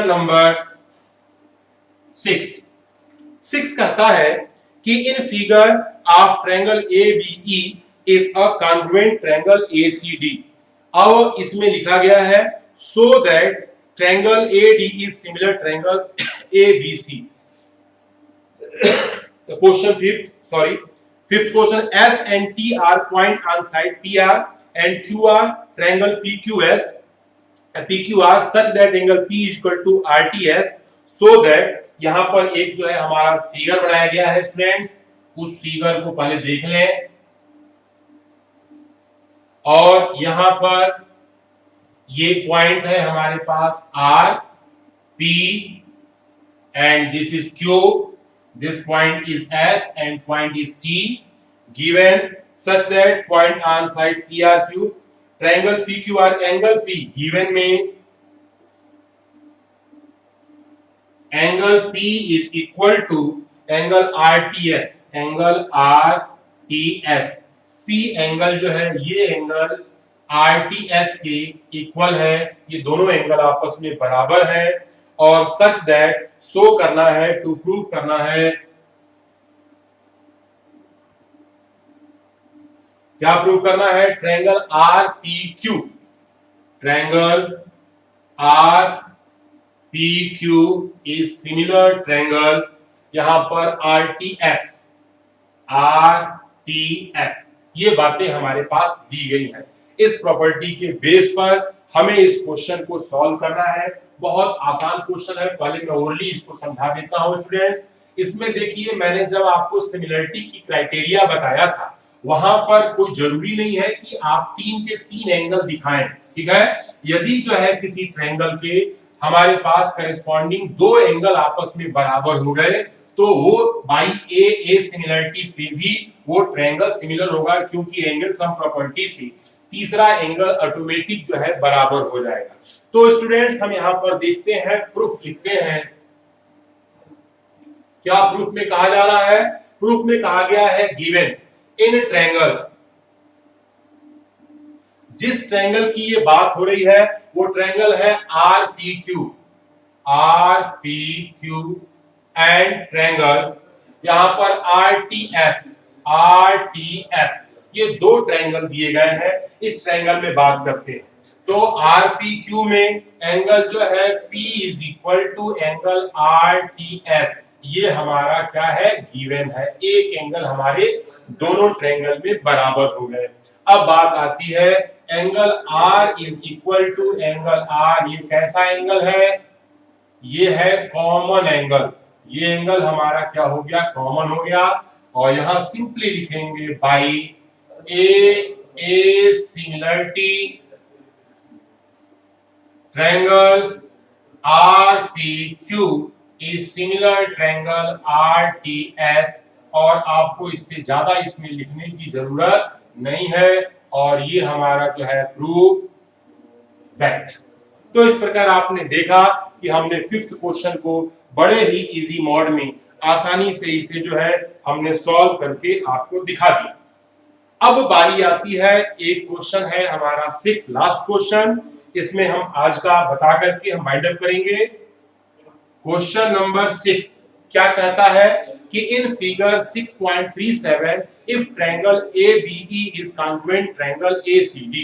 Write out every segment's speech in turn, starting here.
Number 6 कहता है कि in figure of triangle ABE is a congruent triangle ACD। अब इसमें लिखा गया है so that triangle AD is similar triangle ABC। Question fifth question, S and T are point on side PR and QR triangle PQR such that angle P is equal to RTS so that यहां पर एक जो है हमारा figure बनाया गया है students, उस फिगर को पहले देख लें। और यहां पर ये पॉइंट है हमारे पास R P and this is Q, this point is S and point is T given such that point on side PRQ triangle PQR angle P given में angle P is equal to angle RTS, angle RTS P angle जो है ये angle RTS के equal है, ये दोनों angle आपस में बराबर है। और सच दैट शो करना है, टू प्रूव करना है, क्या प्रूव करना है, triangle RPQ, triangle RPQ is similar triangle यहां पर RTS, ये बातें हमारे पास दी गई हैं। इस प्रॉपर्टी के बेस पर हमें इस क्वेश्चन को सॉल्व करना है। बहुत आसान क्वेश्चन है, पहले मैं ओरली इसको समझा देता हूं स्टूडेंट्स। इसमें देखिए मैंने जब आपको सिमिलरिटी की क्राइटेरिया बताया था, वहां पर कोई जरूरी नहीं है कि आप 3 के 3 एंगल दिखाएं, ठीक है। यदि जो है किसी ट्रायंगल के हमारे पास करस्पॉन्डिंग 2 एंगल आपस में बराबर हो गए तो वो बाई ए सिमिलरिटी से भी वो ट्रायंगल सिमिलर होगा, क्योंकि एंगल सम प्रॉपर्टी से तीसरा एंगल ऑटोमेटिक जो है बराबर हो जाएगा। तो स्टूडेंट्स हम यहां पर देखते हैं, प्रूफ लिखते हैं। क्या प्रूफ में कहा जा रहा है? प्रूफ में कहा गया है गिवन इन ट्रायंगल, जिस ट्रायंगल की ये बात हो रही है वो ट्रायंगल है RPQ एंड ट्रायंगल यहां पर RTS, ये 2 ट्रायंगल दिए गए हैं। इस ट्रायंगल में बात करते हैं तो RPQ में एंगल जो है P is equal to angle RTS, ये हमारा क्या है, गिवन है। एक एंगल हमारे दोनों ट्रायंगल में बराबर हो गए। अब बात आती है angle R is equal to angle R, ये कैसा एंगल है, ये है कॉमन एंगल। ये एंगल हमारा क्या हो गया, कॉमन हो गया। और यहां सिंपली लिखेंगे by A similarity triangle RPQ is similar triangle RTS, और आपको इससे ज्यादा इसमें लिखने की जरूरत नहीं है। और ये हमारा जो है प्रूव दैट। तो इस प्रकार आपने देखा कि हमने 5th क्वेश्चन को बड़े ही इजी मोड में आसानी से इसे जो है हमने सॉल्व करके आपको दिखा दिया। अब बारी आती है, एक क्वेश्चन है हमारा 6 लास्ट क्वेश्चन, इसमें हम आज का बता करके हम वाइंड अप करेंगे। क्वेश्चन नंबर 6 क्या कहता है कि in figure 6.37 if triangle ABE is congruent triangle ACD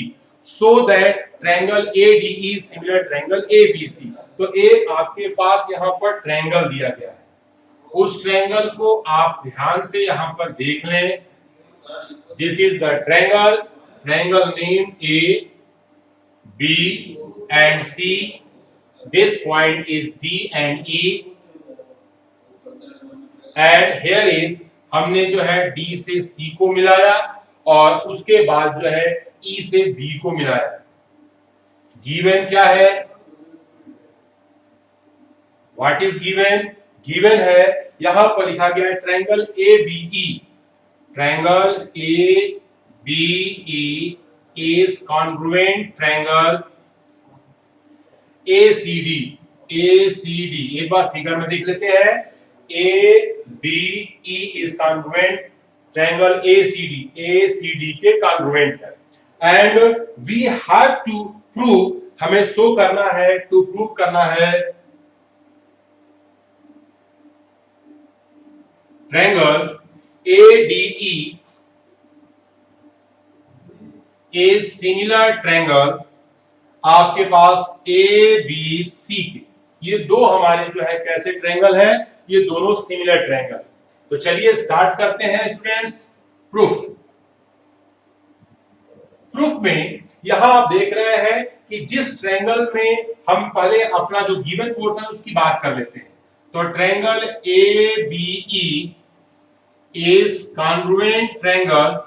so that triangle AD is similar triangle ABC। तो एक आपके पास यहाँ पर ट्रायंगल दिया गया है, उस ट्रायंगल को आप ध्यान से यहाँ पर देख लें। This is the triangle, triangle name A, B and C, this point is D and E and here is हमने जो है D से C को मिलाया और उसके बाद जो है E से B को मिलाया। गिवन क्या है, व्हाट इज गिवन? गिवन है यहां पर लिखा गया है triangle ABE, triangle ABE is congruent triangle ACD। एक बार फिगर में देख लेते हैं, ABE is congruent triangle ACD के कॉन्ग्रुएंट है। And we have to prove, हमें शो करना है, टू प्रूव करना है triangle ADE is similar triangle आपके पास ABC के, ये दो हमारे जो है कैसे ट्रायंगल है, ये दोनों सिमिलर ट्रायंगल। तो चलिए स्टार्ट करते हैं स्टूडेंट्स प्रूफ। प्रूफ में यहां आप देख रहे हैं कि जिस ट्रायंगल में हम पहले अपना जो गिवन पोर्शन उसकी बात कर लेते हैं, तो triangle ABE is congruent triangle,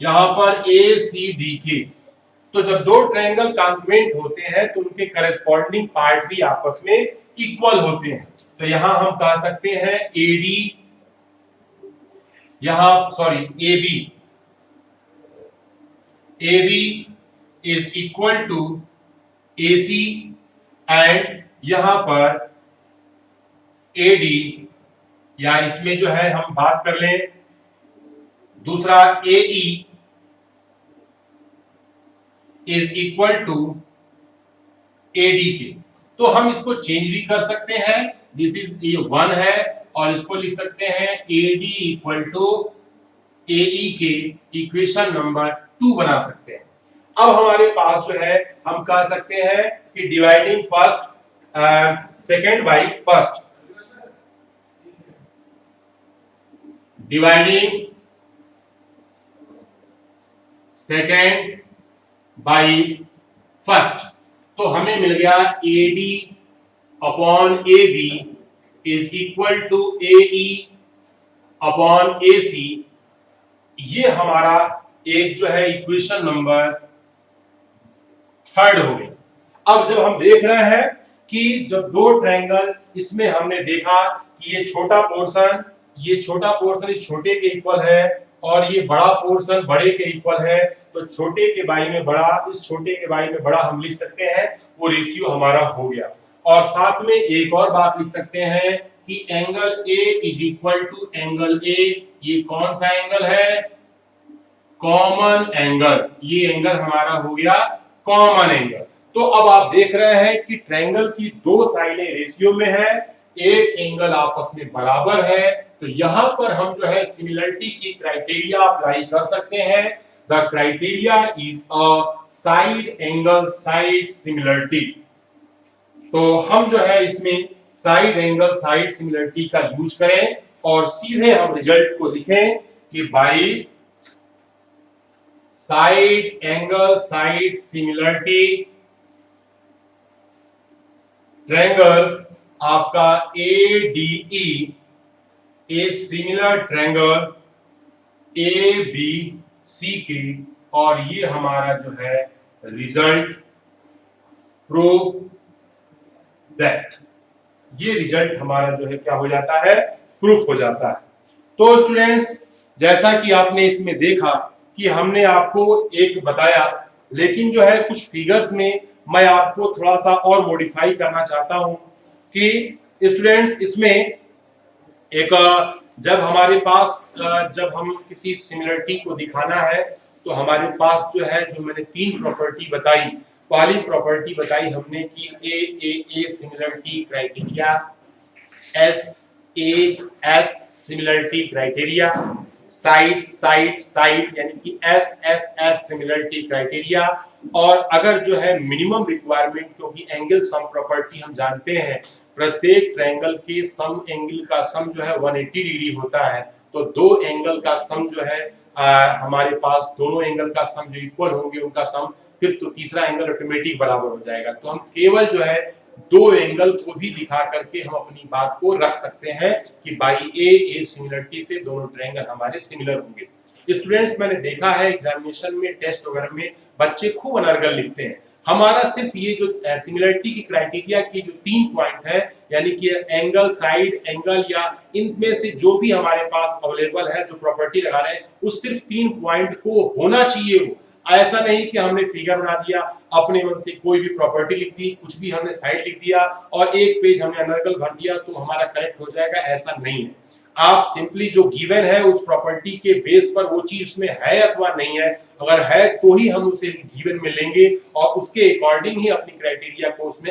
यहां पर ACDK। तो जब दो ट्रायंगल कॉन्ग्रुएंट होते हैं तो उनके करस्पॉन्डिंग पार्ट भी आपस में इक्वल होते हैं। तो यहां हम कह सकते हैं AD, यहां sorry AB is equal to AC and यहां पर AD, या इसमें जो है हम बात कर लें दूसरा AE is equal to ADK। तो हम इसको चेंज भी कर सकते हैं, दिस इज ये 1 है और इसको लिख सकते हैं AD equal to AEK, equation number 2 बना सकते हैं। अब हमारे पास जो है हम कह सकते हैं कि dividing first second by first, dividing second by first, तो हमें मिल गया AD upon AB is equal to AE upon AC। ये हमारा एक जो है इक्वेशन नंबर 3 हो गई। अब जब हम देख रहे हैं कि जब दो ट्रायंगल, इसमें हमने देखा कि ये छोटा पोर्शन इस छोटे के इक्वल है और ये बड़ा पोर्शन बड़े के इक्वल है, तो छोटे के बाई में बड़ा, इस छोटे के बाई में बड़ा हम लिख सकते हैं, वो रेशियो हमारा हो गया। और साथ में एक और बात लिख सकते हैं कि angle A is equal to angle A, ये कौन सा एंगल है, कॉमन एंगल, ये एंगल हमारा हो गया कॉमन एंगल। तो अब आप देख रहे हैं कि ट्रायंगल की दो साइडें रेशियो में है, एक एंगल आपस में बराबर है, तो यहां पर हम जो है सिमिलरिटी की क्राइटेरिया अप्लाई कर सकते हैं। The criteria is a side angle side similarity. तो हम जो है इसमें साइड एंगल साइड सिमिलरिटी का यूज करें और सीधे हम रिजल्ट को लिखें कि by side angle side similarity triangle आपका ADE a similar triangle ABCK, और ये हमारा जो है रिजल्ट प्रूव दैट, ये रिजल्ट हमारा जो है क्या हो जाता है, प्रूफ हो जाता है। तो स्टूडेंट्स, जैसा कि आपने इसमें देखा कि हमने आपको एक बताया, लेकिन जो है कुछ फिगर्स में मैं आपको थोड़ा सा और मॉडिफाई करना चाहता हूं कि स्टूडेंट्स इसमें एक जब हमारे पास जब हम किसी सिमिलरिटी को दिखाना है तो हमारे पास जो है, जो मैंने 3 प्रॉपर्टी बताई, पहली प्रॉपर्टी बताई हमने कि A similarity criteria, SAS similarity criteria, side यानी कि SSS सिमिलरिटी क्राइटेरिया, और अगर जो है मिनिमम रिक्वायरमेंट, क्योंकि एंगल सम प्रॉपर्टी हम जानते हैं प्रत्येक ट्रायंगल के सम एंगल का सम जो है 180 डिग्री होता है, तो दो एंगल का सम जो है हमारे पास दोनों एंगल का सम जो इक्वल होंगे उनका सम, फिर तो तीसरा एंगल ऑटोमेटिक बराबर हो जाएगा। तो हम केवल जो है दो एंगल को भी दिखा करके हम अपनी बात को रख सकते हैं कि बाई ए सिमिलरिटी से दोनों ट्रायंगल हमारे सिमिलर होंगे। स्टूडेंट्स, मैंने देखा है एग्जामिनेशन में, टेस्ट वगैरह में बच्चे खूब अनर्गल लिखते हैं। हमारा सिर्फ ये जो सिमिलरिटी की क्राइटेरिया की जो 3 पॉइंट है, यानी कि एंगल, साइड एंगल, या इनमें से जो भी हमारे पास अवेलेबल है जो प्रॉपर्टी लगा रहे हैं, उस सिर्फ 3 पॉइंट को होना चाहिए। वो ऐसा नहीं कि हमने फिगर बना दिया, अपने मन से कोई भी प्रॉपर्टी लिख दी, कुछ भी हमने साइड लिख दिया और एक पेज हमने अनर्गल भर दिया तो हमारा करेक्ट हो जाएगा, ऐसा नहीं है। आप सिंपली जो गिवन है उस प्रॉपर्टी के बेस पर वो चीज उसमें है अथवा नहीं है, अगर है तो ही हम उसे गिवन में लेंगे और उसके अकॉर्डिंग ही अपनी क्राइटेरिया को उसमें